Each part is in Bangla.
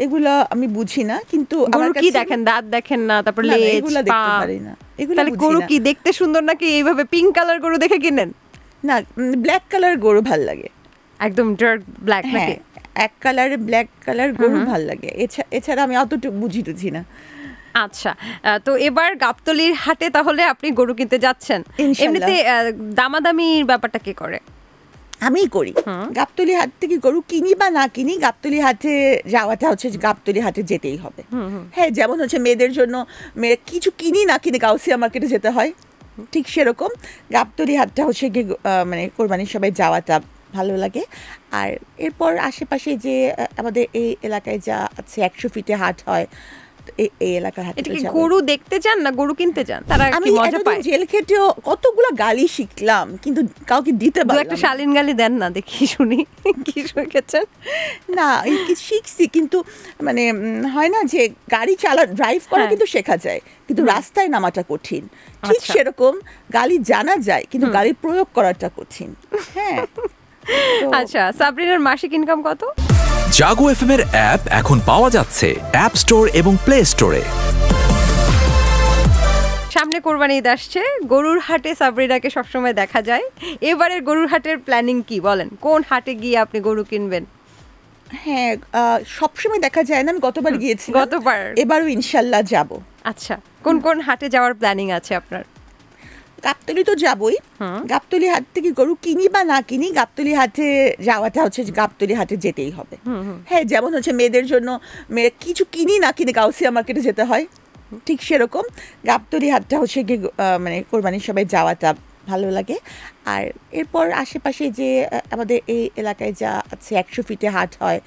এগুলা আমি বুঝি না, কিন্তু গরু কি দেখেন, দাঁত দেখেন না, তারপর লেজ, এগুলা দেখতে পারি না। তাহলে গরু কি দেখতে সুন্দর নাকি এইভাবে পিঙ্ক কালার গরু দেখে কিনেন? না, ব্ল্যাক কালার গরু ভাল লাগে, একদম ডার্ক ব্ল্যাক নাকি? এক কালারে ব্ল্যাক কালার গরু ভাল লাগে, এছাড়া আমি অতটুকু বুঝি না। আচ্ছা, তো এবার গাবতলীর হাটে তাহলে আপনি গরু কিনতে যাচ্ছেন। এমনিতে দামাদামির ব্যাপারটা কে করে? আমিই করি। গাবতলী হাট থেকে গরু কিনি বা না কিনি, গাবতলী হাটে যাওয়াটা হচ্ছে গাবতলী হাটে যেতেই হবে। হ্যাঁ, যেমন হচ্ছে মেয়েদের জন্য কিছু কিনি না কিনে গাউসিয়া মার্কেটে যেতে হয়, ঠিক সেরকম গাবতলী হাটটা হচ্ছে গিয়ে মানে কোরবানির সবাই যাওয়াটা ভালো লাগে। আর এরপর আশেপাশে যে আমাদের এই এলাকায় যা আছে 100 ফিটে হাট হয়, এই এলাকার হাটে গরু দেখতে চান না গরু কিনতে চান? তারা কি মজা পায়? জেল খেটেও কতগুলো গালি শিখলাম, কিন্তু কাউকে দিতে পারলাম না। একটা শালীন গালি দেন না দেখি শুনি, কি শিখেছেন? না, শিখছি, কিন্তু মানে হয় না যে গাড়ি ড্রাইভ করা কিন্তু শেখা যায়, কিন্তু রাস্তায় নামাটা কঠিন। ঠিক সেরকম গালি জানা যায়, কিন্তু গাড়ি প্রয়োগ করাটা কঠিন। হ্যাঁ। আচ্ছা, সাবরিনার মাসিক ইনকাম কত? জাগো এফএম এর অ্যাপ এখন পাওয়া যাচ্ছে অ্যাপ স্টোর এবং প্লে স্টোরে। সামনে কোরবানি ঈদ আসছে, গরুর হাটে সাবরিনাকে সবসময় দেখা যায়। এবারের গরুর হাটের প্ল্যানিং কি, বলেন? কোন হাটে গিয়ে আপনি গরু কিনবেন? হ্যাঁ, সবসময় দেখা যায় না, আমি গতবার গিয়েছি, গতবার, এবারও ইনশাল্লাহ যাব। আচ্ছা, কোন কোন হাটে যাওয়ার প্ল্যানিং আছে আপনার? গাবতলী তো যাবই, গাবতলী হাট থেকে গরু কিনি বা না কিনি, গাবতলী হাটে যাওয়াটা হচ্ছে গাবতলী হাটে যেতেই হবে। হ্যাঁ, যেমন হচ্ছে মেয়েদের জন্য কিছু কিনি না কিনে গাউসিয়া মার্কেটে যেতে হয়, ঠিক সেরকম গাবতলী হাটটা হচ্ছে গিয়ে মানে কোরবানির সবাই যাওয়াটা ভালো লাগে। আর এরপর আশেপাশে যে আমাদের এই এলাকায় যা আছে 100 ফিটে হাট হয়,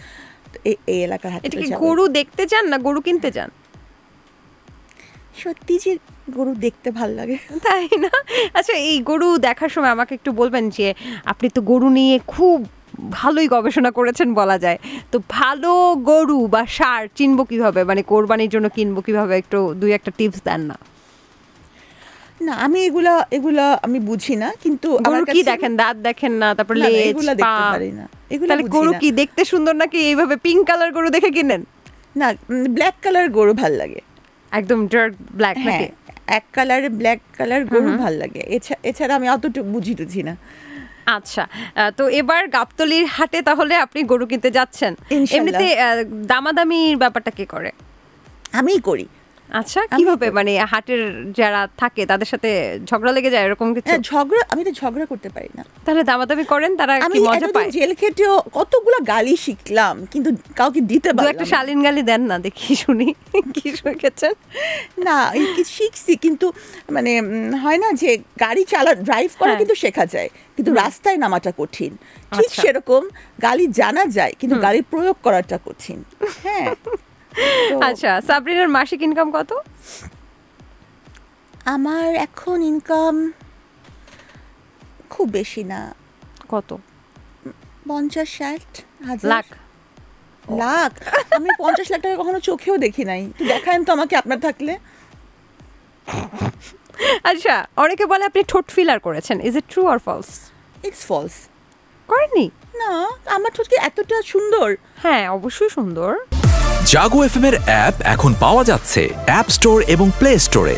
এই এলাকার হাটে গরু দেখতে চান না গরু কিনতে চান? সত্যি যে গরু দেখতে ভালো লাগে, তাই না? আচ্ছা, এই গরু দেখার সময় আমাকে একটু বলবেন যে আপনি তো গরু নিয়ে খুব ভালোই গবেষণা করেছেন বলা যায়, তো ভালো গরু বা ষাঁড় চিনবো কিভাবে, মানে কোরবানির জন্য কিনবো কিভাবে, একটু দুই একটা টিপস দেন না। না, আমি এগুলা আমি বুঝি না, কিন্তু গরু কি দেখেন, দাঁত দেখেন না, তারপর লেজ, এগুলা দেখতে পারি না। তাহলে গরু কি দেখতে সুন্দর নাকি এইভাবে পিঙ্ক কালার গরু দেখে কিনেন? না, ব্ল্যাক কালার গরু ভাল লাগে, একদম ডার্ক ব্ল্যাক নাকি? এক কালারে ব্ল্যাক কালার গরু ভাল লাগে, এছাড়া আমি অতটুকু বুঝি না। আচ্ছা, তো এবার গাবতলীর হাটে তাহলে আপনি গরু কিনতে যাচ্ছেন। এমনিতে দামাদামির ব্যাপারটা কে করে? আমিই করি। আচ্ছা, কিভাবে, মানে হাটের যারা থাকে তাদের সাথে ঝগড়া লেগে যায় এরকম কিছু? আমি তো ঝগড়া করতে পারি না। তাহলে দামাদামি করেন, তারা কি মজা পায়? জেল খেটেও কতগুলো গালি শিখলাম, কিন্তু কাউকে দিতে পারলাম না। একটা শালীন গালি দেন না দেখি শুনি, কি শিখেছেন? না, শিখছি, কিন্তু মানে হয় না যে গাড়ি ড্রাইভ করা কিন্তু শেখা যায়, কিন্তু রাস্তায় নামাটা কঠিন। ঠিক সেরকম গালি জানা যায়, কিন্তু গাড়ি প্রয়োগ করাটা কঠিন। হ্যাঁ। আচ্ছা, সাবরিনার মাসিক ইনকাম কত? আমার এখন ইনকাম খুব বেশি না। কত? 50-60 লাখ? লাখ? আমি 50 লাখ টাকা কখনো চোখেও দেখি নাই। দেখান তো আমাকে আপনার থাকলে। আচ্ছা, অনেকে বলে আপনি ঠোঁট ফিলার করেছেন, is it true or false? It's false. করেননি? না, আমার ঠোঁট কি এতটা সুন্দর? হ্যাঁ, অবশ্যই সুন্দর। জাগো এফএম এর অ্যাপ এখন পাওয়া যাচ্ছে অ্যাপ স্টোর এবং প্লে স্টোরে।